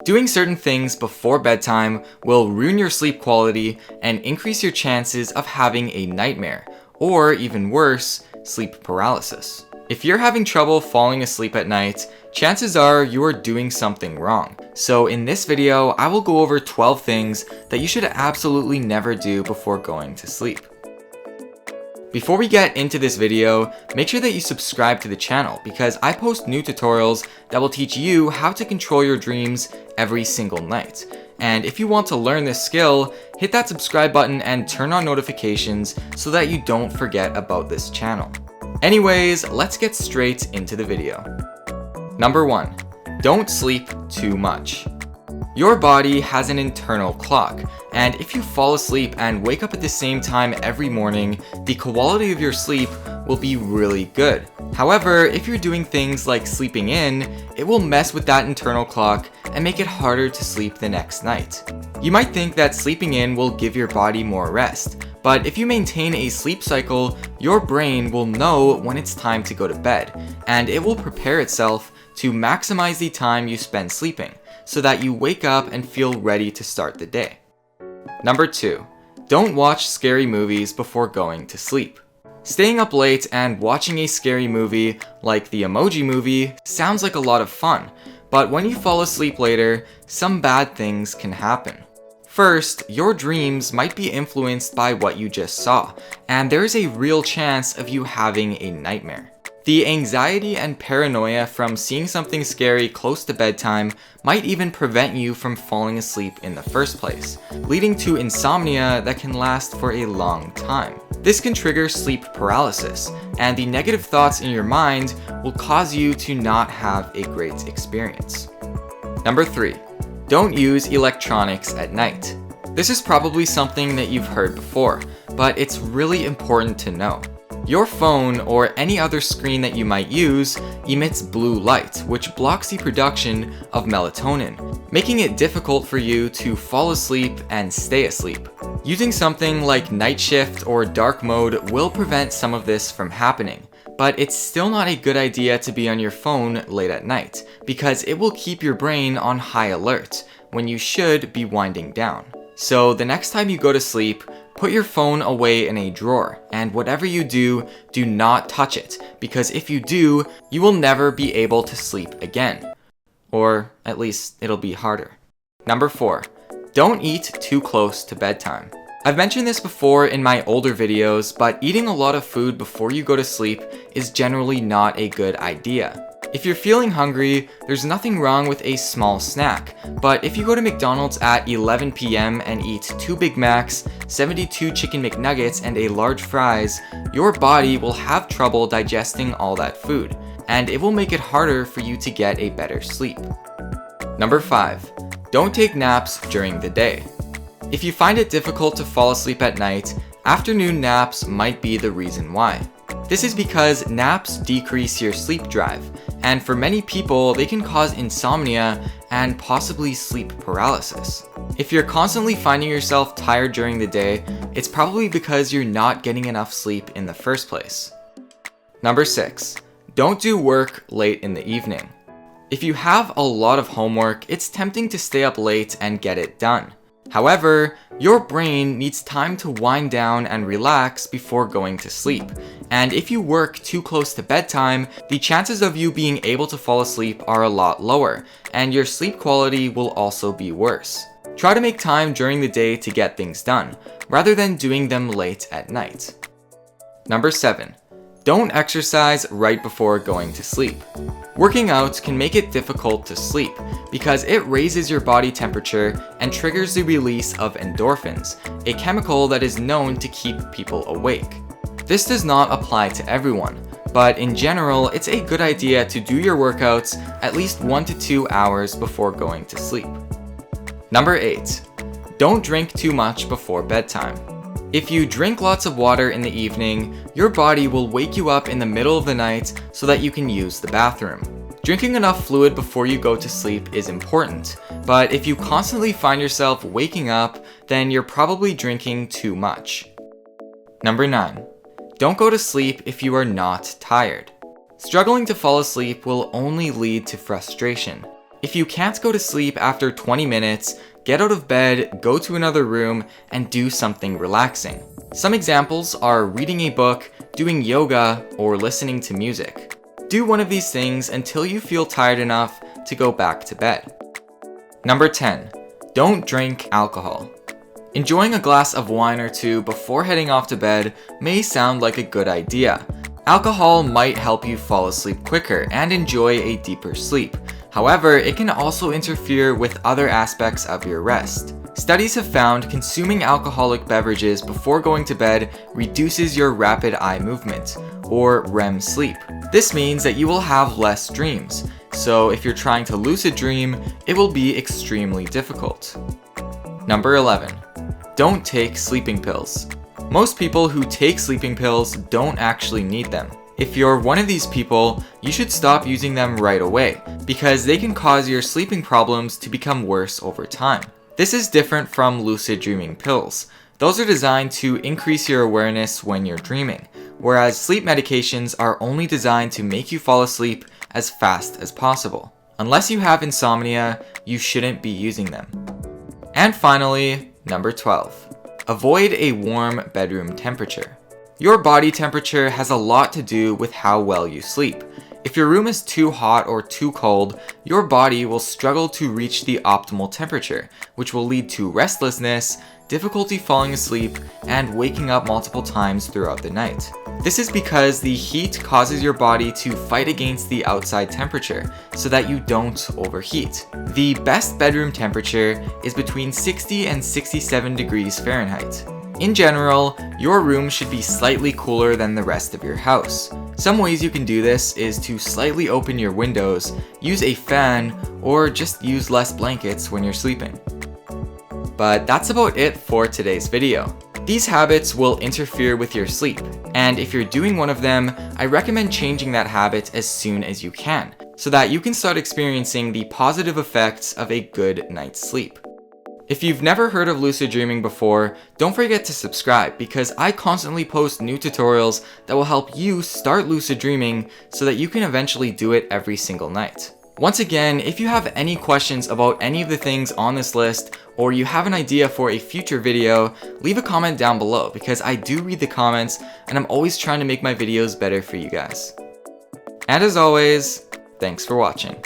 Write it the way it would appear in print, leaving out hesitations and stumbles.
Doing certain things before bedtime will ruin your sleep quality and increase your chances of having a nightmare, or even worse, sleep paralysis. If you're having trouble falling asleep at night, chances are you are doing something wrong. So in this video, I will go over 12 things that you should absolutely never do before going to sleep. Before we get into this video, make sure that you subscribe to the channel because I post new tutorials that will teach you how to control your dreams every single night. And if you want to learn this skill, hit that subscribe button and turn on notifications so that you don't forget about this channel. Anyways, let's get straight into the video. Number 1. Don't sleep too much. Your body has an internal clock, and if you fall asleep and wake up at the same time every morning, the quality of your sleep will be really good. However, if you're doing things like sleeping in, it will mess with that internal clock and make it harder to sleep the next night. You might think that sleeping in will give your body more rest, but if you maintain a sleep cycle, your brain will know when it's time to go to bed, and it will prepare itself to maximize the time you spend sleeping, so that you wake up and feel ready to start the day. Number 2. Don't watch scary movies before going to sleep. Staying up late and watching a scary movie like the Emoji Movie sounds like a lot of fun, but when you fall asleep later, some bad things can happen. First, your dreams might be influenced by what you just saw, and there is a real chance of you having a nightmare. The anxiety and paranoia from seeing something scary close to bedtime might even prevent you from falling asleep in the first place, leading to insomnia that can last for a long time. This can trigger sleep paralysis, and the negative thoughts in your mind will cause you to not have a great experience. Number 3. Don't use electronics at night. This is probably something that you've heard before, but it's really important to know. Your phone or any other screen that you might use emits blue light, which blocks the production of melatonin, making it difficult for you to fall asleep and stay asleep. Using something like night shift or dark mode will prevent some of this from happening, but it's still not a good idea to be on your phone late at night, because it will keep your brain on high alert when you should be winding down. So the next time you go to sleep, put your phone away in a drawer, and whatever you do, do not touch it, because if you do, you will never be able to sleep again. Or at least it'll be harder. Number 4. Don't eat too close to bedtime. I've mentioned this before in my older videos, but eating a lot of food before you go to sleep is generally not a good idea. If you're feeling hungry, there's nothing wrong with a small snack, but if you go to McDonald's at 11 p.m. and eat 2 Big Macs, 72 Chicken McNuggets, and a large fries, your body will have trouble digesting all that food, and it will make it harder for you to get a better sleep. Number 5. Don't take naps during the day. If you find it difficult to fall asleep at night, afternoon naps might be the reason why. This is because naps decrease your sleep drive, and for many people, they can cause insomnia and possibly sleep paralysis. If you're constantly finding yourself tired during the day, it's probably because you're not getting enough sleep in the first place. Number 6. Don't do work late in the evening. If you have a lot of homework, it's tempting to stay up late and get it done. However, your brain needs time to wind down and relax before going to sleep, and if you work too close to bedtime, the chances of you being able to fall asleep are a lot lower, and your sleep quality will also be worse. Try to make time during the day to get things done, rather than doing them late at night. Number 7. Don't exercise right before going to sleep. Working out can make it difficult to sleep because it raises your body temperature and triggers the release of endorphins, a chemical that is known to keep people awake. This does not apply to everyone, but in general, it's a good idea to do your workouts at least 1 to 2 hours before going to sleep. Number 8. Don't drink too much before bedtime. If you drink lots of water in the evening, your body will wake you up in the middle of the night so that you can use the bathroom. Drinking enough fluid before you go to sleep is important, but if you constantly find yourself waking up, then you're probably drinking too much. Number 9. Don't go to sleep if you are not tired. Struggling to fall asleep will only lead to frustration. If you can't go to sleep after 20 minutes, get out of bed, go to another room, and do something relaxing. Some examples are reading a book, doing yoga, or listening to music. Do one of these things until you feel tired enough to go back to bed. Number 10. Don't drink alcohol. Enjoying a glass of wine or two before heading off to bed may sound like a good idea. Alcohol might help you fall asleep quicker and enjoy a deeper sleep. However, it can also interfere with other aspects of your rest. Studies have found consuming alcoholic beverages before going to bed reduces your rapid eye movement, or REM sleep. This means that you will have less dreams, so if you're trying to lucid dream, it will be extremely difficult. Number 11. Don't take sleeping pills. Most people who take sleeping pills don't actually need them. If you're one of these people, you should stop using them right away, because they can cause your sleeping problems to become worse over time. This is different from lucid dreaming pills. Those are designed to increase your awareness when you're dreaming, whereas sleep medications are only designed to make you fall asleep as fast as possible. Unless you have insomnia, you shouldn't be using them. And finally, number 12. Avoid a warm bedroom temperature. Your body temperature has a lot to do with how well you sleep. If your room is too hot or too cold, your body will struggle to reach the optimal temperature, which will lead to restlessness, difficulty falling asleep, and waking up multiple times throughout the night. This is because the heat causes your body to fight against the outside temperature so that you don't overheat. The best bedroom temperature is between 60 and 67 degrees Fahrenheit. In general, your room should be slightly cooler than the rest of your house. Some ways you can do this is to slightly open your windows, use a fan, or just use less blankets when you're sleeping. But that's about it for today's video. These habits will interfere with your sleep, and if you're doing one of them, I recommend changing that habit as soon as you can, so that you can start experiencing the positive effects of a good night's sleep. If you've never heard of lucid dreaming before, don't forget to subscribe because I constantly post new tutorials that will help you start lucid dreaming so that you can eventually do it every single night. Once again, if you have any questions about any of the things on this list, or you have an idea for a future video, leave a comment down below because I do read the comments and I'm always trying to make my videos better for you guys. And as always, thanks for watching.